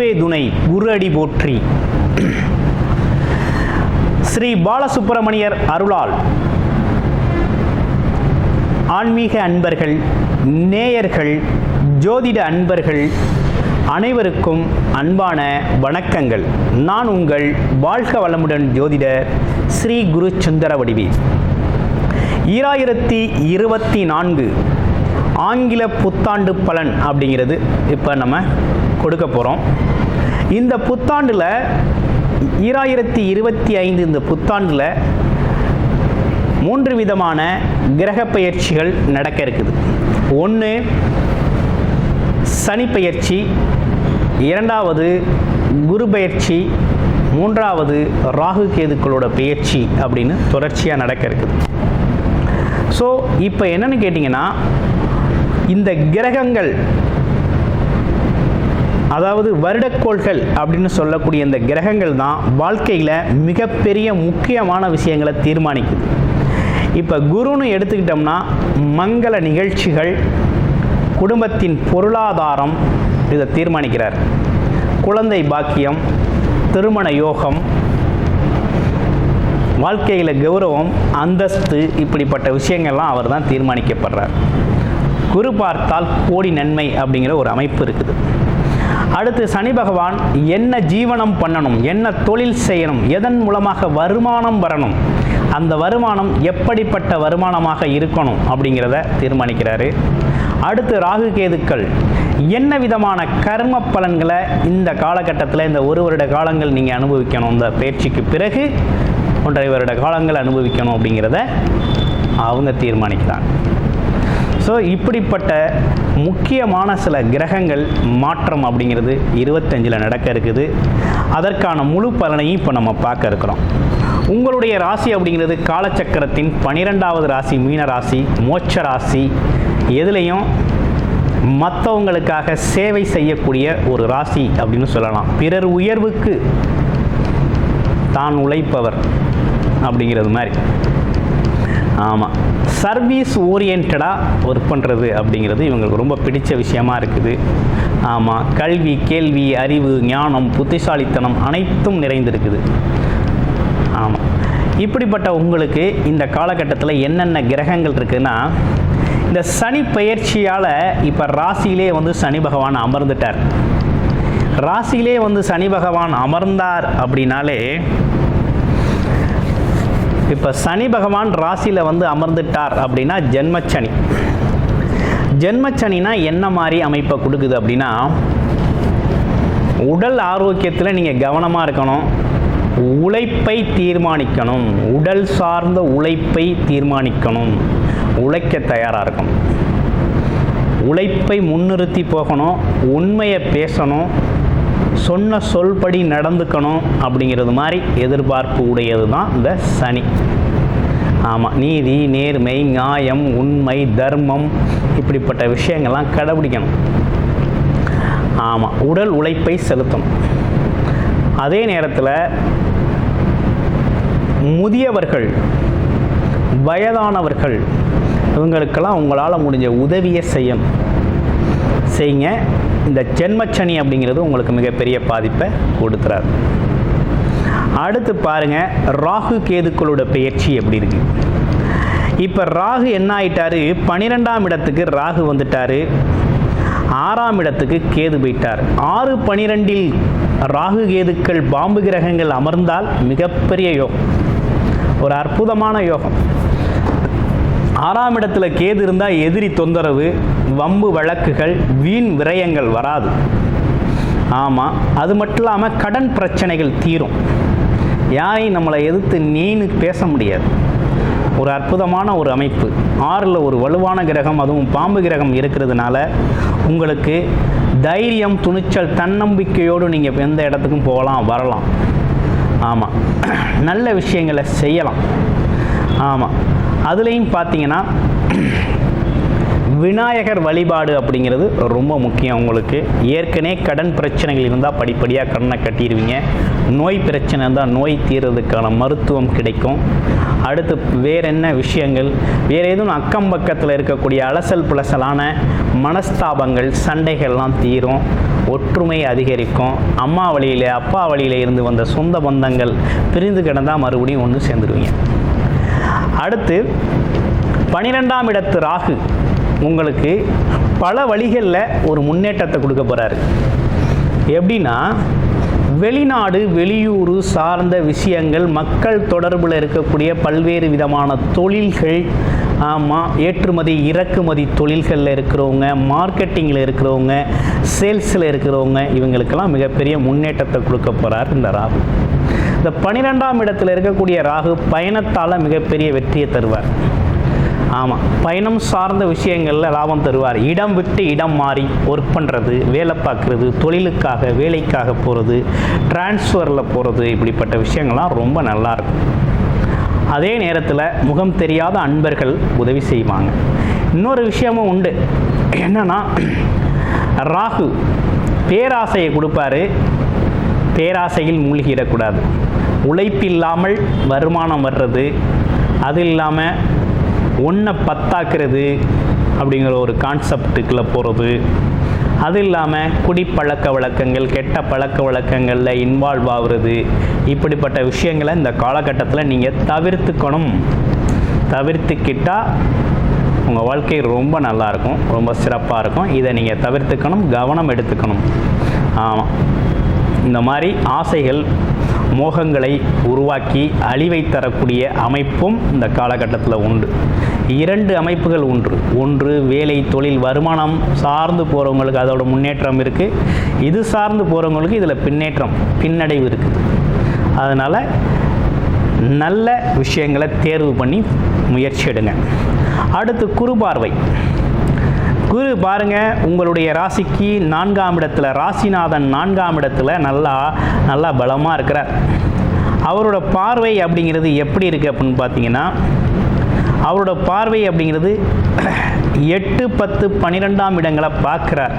குருவே துணை, குரு அடி போற்றி. ஸ்ரீ பாலசுப்பிரமணியர் அருளால் ஆன்மீக அன்பர்கள், நேயர்கள், ஜோதிட அன்பர்கள் அனைவருக்கும் அன்பான வணக்கங்கள். நான் உங்கள் வாழ்க வளமுடன் ஜோதிடர் ஸ்ரீ குரு சுந்தர வடிவேல். 2024 ஆங்கில புத்தாண்டு பலன் அப்படிங்கிறது இப்போ நம்ம கொடுக்க போகிறோம். இந்த புத்தாண்டில் 2025 இந்த புத்தாண்டில் 3 விதமான கிரக பெயர்ச்சிகள் நடக்க இருக்குது. ஒன்று சனி பெயர்ச்சி, இரண்டாவது குரு பெயர்ச்சி, மூன்றாவது ராகு கேதுக்களோட பெயர்ச்சி அப்படின்னு தொடர்ச்சியாக நடக்க இருக்குது. ஸோ இப்போ என்னென்னு கேட்டிங்கன்னா, இந்த கிரகங்கள், அதாவது வருடக்கோள்கள் அப்படின்னு சொல்லக்கூடிய இந்த கிரகங்கள் தான் வாழ்க்கையில் மிகப்பெரிய முக்கியமான விஷயங்களை தீர்மானிக்குது. இப்போ குருன்னு எடுத்துக்கிட்டோம்னா மங்கள நிகழ்ச்சிகள், குடும்பத்தின் பொருளாதாரம் இதை தீர்மானிக்கிறார். குழந்தை பாக்கியம், திருமண யோகம், வாழ்க்கையில் கௌரவம், அந்தஸ்து, இப்படிப்பட்ட விஷயங்கள்லாம் அவர் தான் தீர்மானிக்கப்படுறார். குரு பார்த்தால் கோடி நன்மை அப்படிங்கிற ஒரு அமைப்பு இருக்குது. அடுத்து சனி பகவான் என்ன ஜீவனம் பண்ணணும், என்ன தொழில் செய்யணும், எதன் மூலமாக வருமானம் வரணும், அந்த வருமானம் எப்படிப்பட்ட வருமானமாக இருக்கணும் அப்படிங்கிறத தீர்மானிக்கிறாரு. அடுத்து ராகு கேதுக்கள் என்ன விதமான கர்ம பலன்களை இந்த காலகட்டத்தில், இந்த 1 வருட காலங்கள் நீங்கள் அனுபவிக்கணும், இந்த பயிற்சிக்கு பிறகு 1.5 வருட காலங்கள் அனுபவிக்கணும் அப்படிங்கிறத அவங்க தீர்மானிக்கிறாங்க. ஸோ இப்படிப்பட்ட முக்கியமான சில கிரகங்கள் மாற்றம் அப்படிங்கிறது 25 நடக்க இருக்குது. அதற்கான முழு பலனையும் இப்போ நம்ம பார்க்க இருக்கிறோம். உங்களுடைய ராசி அப்படிங்கிறது காலச்சக்கரத்தின் 12வது ராசி மீன ராசி, மோட்ச ராசி. எதுலேயும் மற்றவங்களுக்காக சேவை செய்யக்கூடிய ஒரு ராசி அப்படின்னு சொல்லலாம். பிறர் உயர்வுக்கு தான் உழைப்பவர் அப்படிங்கிறது மாதிரி. ஆமாம், சர்வீஸ் ஓரியன்டாக ஒர்க் பண்ணுறது அப்படிங்கிறது இவங்களுக்கு ரொம்ப பிடிச்ச விஷயமா இருக்குது. ஆமாம், கல்வி, கேள்வி, அறிவு, ஞானம், புத்திசாலித்தனம் அனைத்தும் நிறைந்திருக்குது. ஆமாம், இப்படிப்பட்ட உங்களுக்கு இந்த காலகட்டத்தில் என்னென்ன கிரகங்கள் இருக்குதுன்னா, இந்த சனி பெயர்ச்சியால் இப்போ ராசியிலே வந்து சனி பகவான் அமர்ந்துட்டார். ராசியிலே வந்து சனி பகவான் அமர்ந்தார் அப்படின்னாலே, இப்போ சனி பகவான் ராசியில் வந்து அமர்ந்துட்டார் அப்படின்னா ஜென்மச்சனி. ஜென்மச்சனினா என்ன மாதிரி அமைப்பை கொடுக்குது அப்படின்னா, உடல் ஆரோக்கியத்தில் நீங்கள் கவனமாக இருக்கணும், உழைப்பை தீர்மானிக்கணும், உடல் சார்ந்த உழைப்பை தீர்மானிக்கணும், உழைக்க தயாராக இருக்கணும், உழைப்பை முன்னிறுத்தி போகணும், உண்மையை பேசணும், சொன்ன சொல்படி நடந்துக்கணும் அப்படிங்கிறது மாதிரி எதிர்பார்ப்பு உடையது தான் இந்த சனி. ஆமாம், நீதி, நேர்மை, நியாயம், உண்மை, தர்மம், இப்படிப்பட்ட விஷயங்கள்லாம் கடைபிடிக்கணும். ஆமாம், உடல் உழைப்பை செலுத்தணும். அதே நேரத்தில் முதியவர்கள், வயதானவர்கள், இவங்களுக்கெல்லாம் உங்களால் முடிஞ்ச உதவியை செய்யுங்க. இந்த ஜென்மச்சனி அப்படிங்கிறது உங்களுக்கு மிகப்பெரிய பாதிப்பை கொடுத்துறாரு. அடுத்து பாருங்கள், ராகு கேதுக்களோட பெயர்ச்சி எப்படி இருக்கு. இப்போ ராகு என்ன ஆயிட்டாரு, 12ஆம் இடத்துக்கு ராகு வந்துட்டார், 6ஆம் இடத்துக்கு கேது போயிட்டார். 6-12 ராகு கேதுக்கள் பாம்பு கிரகங்கள் அமர்ந்தால் மிகப்பெரிய யோகம், ஒரு அற்புதமான யோகம். 6ஆம் இடத்துல கேது இருந்தால் எதிரி தொந்தரவு, வம்பு வழக்குகள், வீண் விரயங்கள் வராது. ஆமாம், அது மட்டும் இல்லாமல் கடன் பிரச்சனைகள் தீரும். யாரையும் நம்மளை எதிர்த்து நீனு பேச முடியாது. ஒரு அற்புதமான ஒரு அமைப்பு. 6ல் ஒரு வலுவான கிரகம், அதுவும் பாம்பு கிரகம் இருக்கிறதுனால உங்களுக்கு தைரியம், துணிச்சல், தன்னம்பிக்கையோடு நீங்கள் எந்த இடத்துக்கும் போகலாம், வரலாம். ஆமாம், நல்ல விஷயங்களை செய்யலாம். ஆமாம், அதுலேயும் பார்த்தீங்கன்னா விநாயகர் வழிபாடு அப்படிங்கிறது ரொம்ப முக்கியம். உங்களுக்கு ஏற்கனவே கடன் பிரச்சனைகள் இருந்தால் படிப்படியாக கடனை கட்டிடுவீங்க. நோய் பிரச்சனை இருந்தால் நோய் தீர்றதுக்கான மருத்துவம் கிடைக்கும். அடுத்து வேறு என்ன விஷயங்கள், வேறு எதுவும் அக்கம் பக்கத்தில் இருக்கக்கூடிய அலசல் புலசலான மனஸ்தாபங்கள் சண்டைகள்லாம் தீரும். ஒற்றுமை அதிகரிக்கும். அம்மா வழியில் அப்பா வழியில் இருந்து வந்த சொந்த பந்தங்கள் பிரிந்து கிடந்தால் மறுபடியும் ஒன்று சேர்ந்துருவீங்க. அடுத்து 12ஆம் இடத்து ராகு உங்களுக்கு பல வழிகளில் ஒரு முன்னேற்றத்தை கொடுக்க போகிறாரு. எப்படின்னா, வெளிநாடு வெளியூர் சார்ந்த விஷயங்கள், மக்கள் தொடர்பில் இருக்கக்கூடிய பல்வேறு விதமான தொழில்கள், ஆமாம், ஏற்றுமதி இறக்குமதி தொழில்களில் இருக்கிறவங்க, மார்க்கெட்டிங்கில் இருக்கிறவங்க, சேல்ஸில் இருக்கிறவங்க, இவங்களுக்கெல்லாம் மிகப்பெரிய முன்னேற்றத்தை கொடுக்க போகிறார் இந்த ராகு. இந்த 12ஆம் இடத்தில் இருக்கக்கூடிய ராகு பயணத்தால் மிகப்பெரிய வெற்றியை தருவார். ஆமாம், பயணம் சார்ந்த விஷயங்களில் லாபம் தருவார். இடம் விட்டு இடம் மாறி ஒர்க் பண்ணுறது, வேலை பார்க்குறது, தொழிலுக்காக வேலைக்காக போகிறது, டிரான்ஸ்ஃபரில் போகிறது, இப்படிப்பட்ட விஷயங்கள்லாம் ரொம்ப நல்லாயிருக்கும். அதே நேரத்தில் முகம் தெரியாத அன்பர்கள் உதவி செய்வாங்க. இன்னொரு விஷயமும் உண்டு. என்னன்னா, ராகு பேராசையை கொடுப்பாரு. பேராசையில் மூழ்கிடக்கூடாது. உழைப்பில்லாமல் வருமானம் வர்றது, அது இல்லாமல் ஒன்றை பத்தாக்குறது அப்படிங்கிற ஒரு கான்செப்டுக்குள்ளே போகிறது, அது இல்லாமல் குடிப்பழக்க வழக்கங்கள், கெட்ட பழக்க வழக்கங்களில் இன்வால்வ் ஆகுறது, இப்படிப்பட்ட விஷயங்களை இந்த காலகட்டத்தில் நீங்கள் தவிர்த்துக்கணும். தவிர்த்துக்கிட்டால் உங்கள் வாழ்க்கை ரொம்ப நல்லாயிருக்கும், ரொம்ப சிறப்பாக இருக்கும். இதை நீங்கள் தவிர்த்துக்கணும், கவனம் எடுத்துக்கணும். ஆமாம், இந்த மாதிரி ஆசைகள் மோகங்களை உருவாக்கி அழிவை தரக்கூடிய அமைப்பும் இந்த காலகட்டத்தில் உண்டு. 2 அமைப்புகள் உண்டு. ஒன்று, வேலை தொழில் வருமானம் சார்ந்து போகிறவங்களுக்கு அதோட முன்னேற்றம் இருக்குது. இது சார்ந்து போகிறவங்களுக்கு இதில் பின்னடைவு இருக்குது. அதனால் நல்ல விஷயங்களை தேர்வு பண்ணி முயற்சி எடுங்க. அடுத்து குரு பார்வை. குரு பாருங்க, உங்களுடைய ராசிக்கு 4ஆம் இடத்துல, ராசிநாதன் 4ஆம் இடத்துல நல்லா பலமாக இருக்கிறார். அவரோட பார்வை அப்படிங்கிறது எப்படி இருக்குது அப்படின்னு பார்த்தீங்கன்னா, அவரோட பார்வை அப்படிங்கிறது 8, 10, 12ஆம் இடங்களை பார்க்குறார்.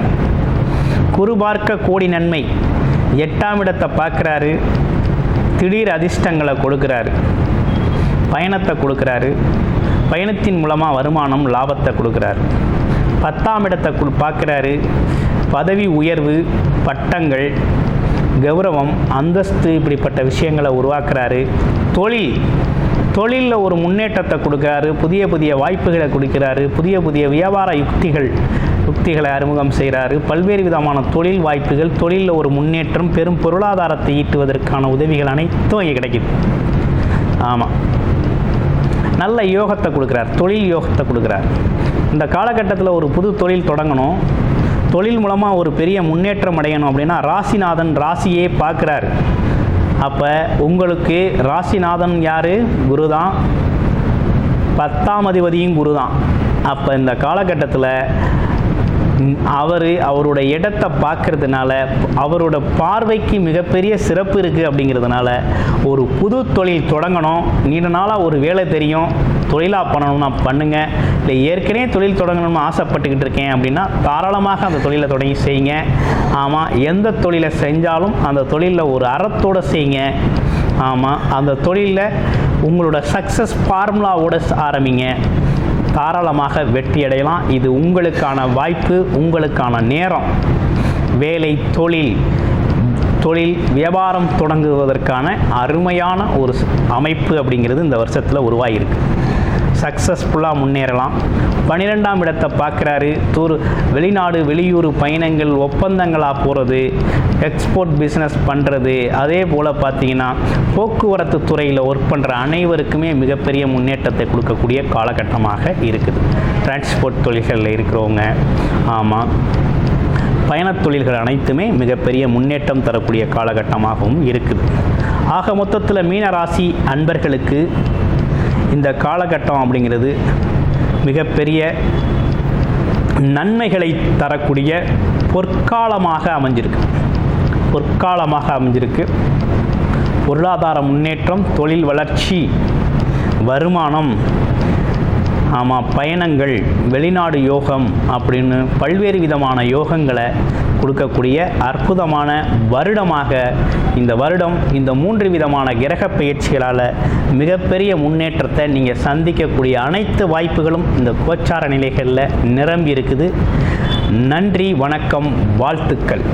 குரு பார்க்க கோடி நன்மை. 8ஆம் இடத்தை பார்க்குறாரு. திடீர் அதிர்ஷ்டங்களை கொடுக்குறாரு, பயணத்தை கொடுக்குறாரு. பயணத்தின் மூலமாக வருமானம் லாபத்தை கொடுக்குறாரு. 10ஆம் இடத்தை பார்க்குறாரு. பதவி உயர்வு, பட்டங்கள், கௌரவம், அந்தஸ்து, இப்படிப்பட்ட விஷயங்களை உருவாக்குறாரு. தொழிலில் ஒரு முன்னேற்றத்தை கொடுக்குறாரு. புதிய வாய்ப்புகளை கொடுக்கிறாரு. புதிய வியாபார யுக்திகளை அறிமுகம் செய்கிறாரு. பல்வேறு விதமான தொழில் வாய்ப்புகள், தொழிலில் ஒரு முன்னேற்றம், பெரும் பொருளாதாரத்தை ஈட்டுவதற்கான உதவிகள் அனைத்தும் இங்கே கிடைக்குது. ஆமாம், நல்ல யோகத்தை கொடுக்குறார், தொழில் யோகத்தை கொடுக்குறார். இந்த காலகட்டத்தில் ஒரு புது தொழில் தொடங்கணும், தொழில் மூலமாக ஒரு பெரிய முன்னேற்றம் அடையணும் அப்படின்னா ராசிநாதன் ராசியே பார்க்குறாரு. அப்போ உங்களுக்கு ராசிநாதன் யார்? குரு தான். 10ஆம் அதிபதியும் குரு தான். அப்போ இந்த காலகட்டத்தில் அவரோட இடத்தை பார்க்கறதுனால, அவரோட பார்வைக்கு மிகப்பெரிய சிறப்பு இருக்குது. அப்படிங்கிறதுனால ஒரு புது தொழில் தொடங்கணும், நீண்ட நாளாக ஒரு வேலை தெரியும், தொழிலாக பண்ணணும்னா பண்ணுங்கள். இல்லை ஏற்கனவே தொழில் தொடங்கணும்னு ஆசைப்பட்டுக்கிட்டு இருக்கேன் அப்படின்னா தாராளமாக அந்த தொழிலை தொடங்கி செய்யுங்க. ஆமாம், எந்த தொழிலை செஞ்சாலும் அந்த தொழிலில் ஒரு அறத்தோடு செய்யுங்க. ஆமாம், அந்த தொழிலில் உங்களோட சக்ஸஸ் ஃபார்முலாவோட ஆரம்பிங்க. தாராளமாக வெற்றி அடையலாம். இது உங்களுக்கான வாய்ப்பு, உங்களுக்கான நேரம். வேலை, தொழில் வியாபாரம் தொடங்குவதற்கான அருமையான ஒரு அமைப்பு அப்படிங்கிறது இந்த வருஷத்தில் உருவாகியிருக்கு. சக்ஸஸ்ஃபுல்லாக முன்னேறலாம். 12ஆம் இடத்தை பார்க்குறாரு. வெளிநாடு வெளியூர் பயணங்கள், ஒப்பந்தங்களாக போகிறது, எக்ஸ்போர்ட் பிஸ்னஸ் பண்ணுறது, அதே போல் பார்த்திங்கன்னா போக்குவரத்து துறையில் ஒர்க் பண்ணுற அனைவருக்குமே மிகப்பெரிய முன்னேற்றத்தை கொடுக்கக்கூடிய காலகட்டமாக இருக்குது. டிரான்ஸ்போர்ட் தொழில்களில் இருக்கிறவங்க, ஆமாம், பயணத் தொழில்கள் அனைத்துமே மிகப்பெரிய முன்னேற்றம் தரக்கூடிய காலகட்டமாகவும் இருக்குது. ஆக மொத்தத்தில் மீனராசி அன்பர்களுக்கு இந்த காலகட்டம் அப்படிங்கிறது மிகப்பெரிய நன்மைகளை தரக்கூடிய பொற்காலமாக அமைஞ்சிருக்கு. பொருளாதார முன்னேற்றம், தொழில் வளர்ச்சி, வருமானம், ஆமாம், பயணங்கள், வெளிநாடு யோகம் அப்படின்னு பல்வேறு விதமான யோகங்களை கொடுக்கக்கூடிய அற்புதமான வருடமாக இந்த வருடம் இந்த 3 விதமான கிரக பயிற்சிகளால் மிகப்பெரிய முன்னேற்றத்தை நீங்கள் சந்திக்கக்கூடிய அனைத்து வாய்ப்புகளும் இந்த கோச்சார நிலைகளில் நிரம்பி இருக்குது. நன்றி, வணக்கம், வாழ்த்துக்கள்.